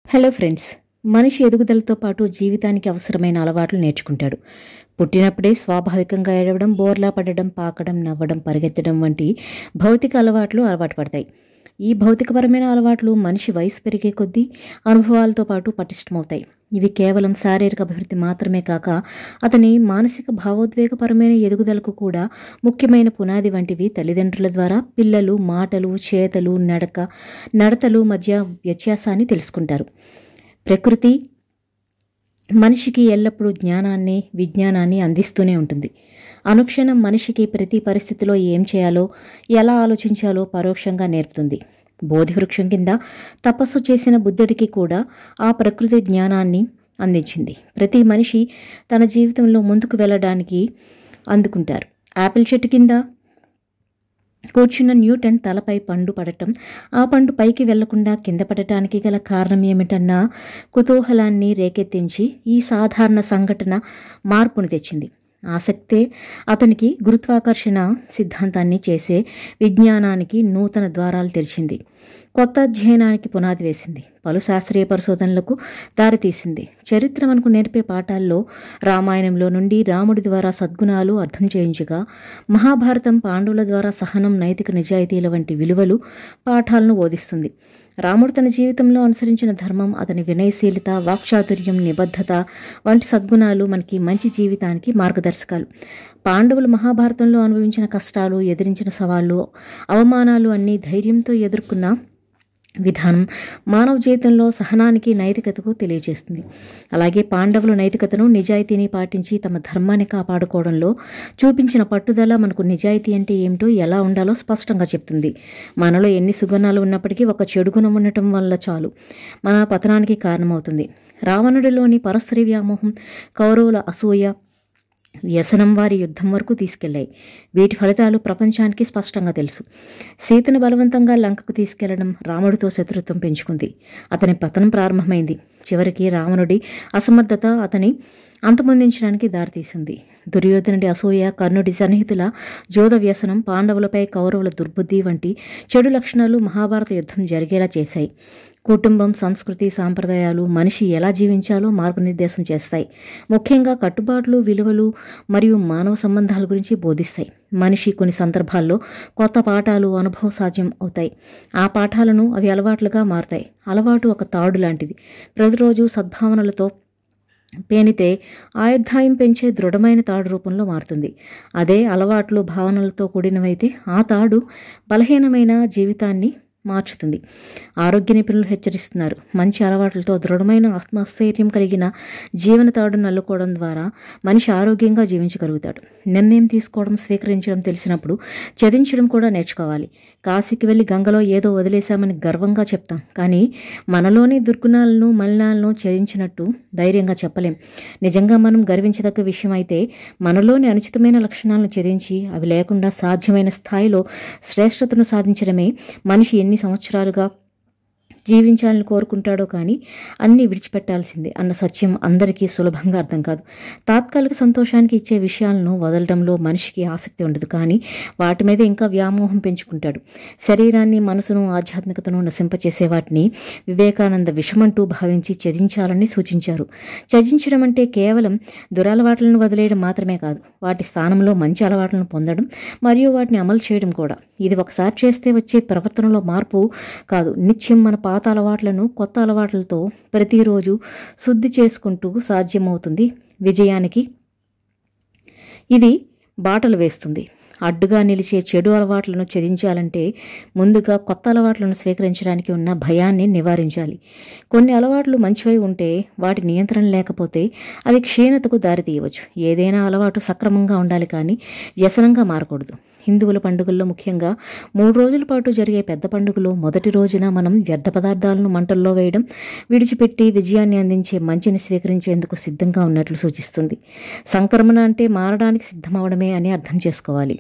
Hello friends, మనిషి ఎదుగుదలతో పాటు జీవితానికి అవసరమైన అలవాట్లు నేర్చుకుంటాడు. పుట్టినప్పుడే స్వాభావికంగా ఏడవడం, బోర్లా పడడం, పాకడం, నవ్వడం, పరిగెత్తడం వంటి భౌతిక అలవాటు పడతాయి. ఈ భౌతికపరమైన అలవాట్లు మనిషి వయసు పెరిగే కొద్దీ అనుభవాలతో పాటు పటిష్టమవుతాయి. ఇవి కేవలం శారీరక అభివృద్ధి మాత్రమే కాక అతని మానసిక భావోద్వేగపరమైన ఎదుగుదలకు కూడా ముఖ్యమైన పునాది వంటివి. తల్లిదండ్రుల ద్వారా పిల్లలు మాటలు, చేతలు, నడతలు మధ్య వ్యత్యాసాన్ని తెలుసుకుంటారు. ప్రకృతి మనిషికి ఎల్లప్పుడూ జ్ఞానాన్ని, విజ్ఞానాన్ని అందిస్తూనే ఉంటుంది. అనుక్షణం మనిషికి ప్రతి పరిస్థితిలో ఏం చేయాలో, ఎలా ఆలోచించాలో పరోక్షంగా నేర్పుతుంది. బోధివృక్షం కింద తపస్సు చేసిన బుద్ధుడికి కూడా ఆ ప్రకృతి జ్ఞానాన్ని అందించింది. ప్రతి మనిషి తన జీవితంలో ముందుకు వెళ్ళడానికి అందుకుంటారు. యాపిల్ చెట్టు కింద కూర్చున్న న్యూటన్ తలపై పండు పడటం, ఆ పండు పైకి వెళ్లకుండా కింద పడటానికి గల కారణం ఏమిటన్న కుతూహలాన్ని రేకెత్తించి ఈ సాధారణ సంఘటన మార్పును తెచ్చింది. ఆసక్తే అతనికి గురుత్వాకర్షణ సిద్ధాంతాన్ని చేసే విజ్ఞానానికి నూతన ద్వారాలు తెరిచింది. కొత్త అధ్యయనానికి పునాది వేసింది. పలు శాస్త్రీయ పరిశోధనలకు దారితీసింది. చరిత్ర మనకు నేర్పే పాఠాల్లో రామాయణంలో నుండి రాముడి ద్వారా సద్గుణాలు అర్థం చేయించగా, మహాభారతం పాండవుల ద్వారా సహనం, నైతిక నిజాయితీల వంటి విలువలు పాఠాలను బోధిస్తుంది. రాముడు తన జీవితంలో అనుసరించిన ధర్మం, అతని వినయశీలత, వాక్చాతుర్యం, నిబద్ధత వంటి సద్గుణాలు మనకి మంచి జీవితానికి మార్గదర్శకాలు. పాండవులు మహాభారతంలో అనుభవించిన కష్టాలు, ఎదిరించిన సవాళ్లు, అవమానాలు అన్నీ ధైర్యంతో ఎదుర్కొన్న విధానం మానవ జీవితంలో సహనానికి, నైతికతకు తెలియజేస్తుంది. అలాగే పాండవులు నైతికతను, నిజాయితీని పాటించి తమ ధర్మాన్ని కాపాడుకోవడంలో చూపించిన పట్టుదల మనకు నిజాయితీ అంటే ఏమిటో, ఎలా ఉండాలో స్పష్టంగా చెప్తుంది. మనలో ఎన్ని సుగుణాలు ఉన్నప్పటికీ ఒక చెడు గుణం ఉండటం వల్ల చాలు మన పతనానికి కారణమవుతుంది. రావణుడిలోని పరస్త్రీ వ్యామోహం, కౌరవుల అసూయ, వ్యసనం వారి యుద్ధం వరకు తీసుకెళ్లాయి. వీటి ఫలితాలు ప్రపంచానికి స్పష్టంగా తెలుసు. సీతను బలవంతంగా లంకకు తీసుకెళ్లడం రాముడితో శత్రుత్వం పెంచుకుంది. అతని పతనం ప్రారంభమైంది. చివరికి రావణుడి అసమర్థత అతని అంతమొందించడానికి దారితీసింది. దుర్యోధనుడి అసూయ, కర్ణుడి సన్నిహితుల జోద వ్యసనం, పాండవులపై కౌరవుల దుర్బుద్ధి వంటి చెడు లక్షణాలు మహాభారత యుద్ధం జరిగేలా చేశాయి. కుటుంబం, సంస్కృతి, సాంప్రదాయాలు మనిషి ఎలా జీవించాలో మార్గనిర్దేశం చేస్తాయి. ముఖ్యంగా కట్టుబాట్లు, విలువలు మరియు మానవ సంబంధాల గురించి బోధిస్తాయి. మనిషి కొన్ని సందర్భాల్లో కొత్త పాఠాలు అనుభవ సాధ్యం అవుతాయి. ఆ పాఠాలను అవి అలవాట్లుగా మారుతాయి. అలవాటు ఒక తాడు లాంటిది. ప్రతిరోజు సద్భావనలతో పేనితే ఆయుర్దాయం పెంచే దృఢమైన తాడు రూపంలో మారుతుంది. అదే అలవాట్లు, భావనలతో కూడినవైతే ఆ తాడు బలహీనమైన జీవితాన్ని మార్చుతుంది. ఆరోగ్య నిపుణులు హెచ్చరిస్తున్నారు, మంచి అలవాట్లతో దృఢమైన ఆత్మస్థైర్యం కలిగిన జీవన తాడును అల్లుకోవడం ద్వారా మనిషి ఆరోగ్యంగా జీవించగలుగుతాడు. నిర్ణయం తీసుకోవడం, స్వీకరించడం తెలిసినప్పుడు ఛేదించడం కూడా నేర్చుకోవాలి. కాశీకి వెళ్ళి గంగలో ఏదో వదిలేశామని గర్వంగా చెప్తాం, కానీ మనలోని దుర్గుణాలను, మలినాలను ఛేదించినట్టు ధైర్యంగా చెప్పలేం. నిజంగా మనం గర్వించదగ్గ విషయం అయితే మనలోని అనుచితమైన లక్షణాలను ఛేదించి అవి లేకుండా సాధ్యమైన స్థాయిలో శ్రేష్టతను సాధించడమే. మనిషి ఎన్ని సంవత్సరాలుగా జీవించాలని కోరుకుంటాడో కానీ అన్నీ విడిచిపెట్టాల్సిందే అన్న సత్యం అందరికీ సులభంగా అర్థం కాదు. తాత్కాలిక సంతోషానికి ఇచ్చే విషయాలను వదలడంలో మనిషికి ఆసక్తి ఉండదు, కానీ వాటి మీద ఇంకా వ్యామోహం పెంచుకుంటాడు. శరీరాన్ని, మనసును, ఆధ్యాత్మికతను నశింపచేసే వాటిని వివేకానంద విషమంటూ భావించి త్యజించాలని సూచించారు. త్యజించడం అంటే కేవలం దురలవాట్లను వదిలేయడం మాత్రమే కాదు, వాటి స్థానంలో మంచి అలవాట్లను పొందడం మరియు వాటిని అమలు చేయడం కూడా. ఇది ఒకసారి చేస్తే వచ్చే ప్రవర్తనలో మార్పు కాదు, నిత్యం మన పాత అలవాట్లను కొత్త అలవాట్లతో ప్రతిరోజు శుద్ధి చేసుకుంటూ సాధ్యమవుతుంది. విజయానికి ఇది బాటలు వేస్తుంది. అడ్డుగా నిలిచే చెడు అలవాట్లను ఛేదించాలంటే ముందుగా కొత్త అలవాట్లను స్వీకరించడానికి ఉన్న భయాన్ని నివారించాలి. కొన్ని అలవాట్లు మంచివై ఉంటే వాటి నియంత్రణ లేకపోతే అవి క్షీణతకు దారితీయవచ్చు. ఏదైనా అలవాటు సక్రమంగా ఉండాలి, కానీ వ్యసనంగా మారకూడదు. హిందువుల పండుగల్లో, ముఖ్యంగా 3 రోజుల పాటు జరిగే పెద్ద పండుగలో మొదటి రోజున మనం వ్యర్థ పదార్థాలను మంటల్లో వేయడం విడిచిపెట్టి విజయాన్ని అందించే మంచిని స్వీకరించేందుకు సిద్ధంగా ఉన్నట్లు సూచిస్తుంది. సంక్రమణ అంటే మారడానికి సిద్ధమవడమే అని అర్థం చేసుకోవాలి.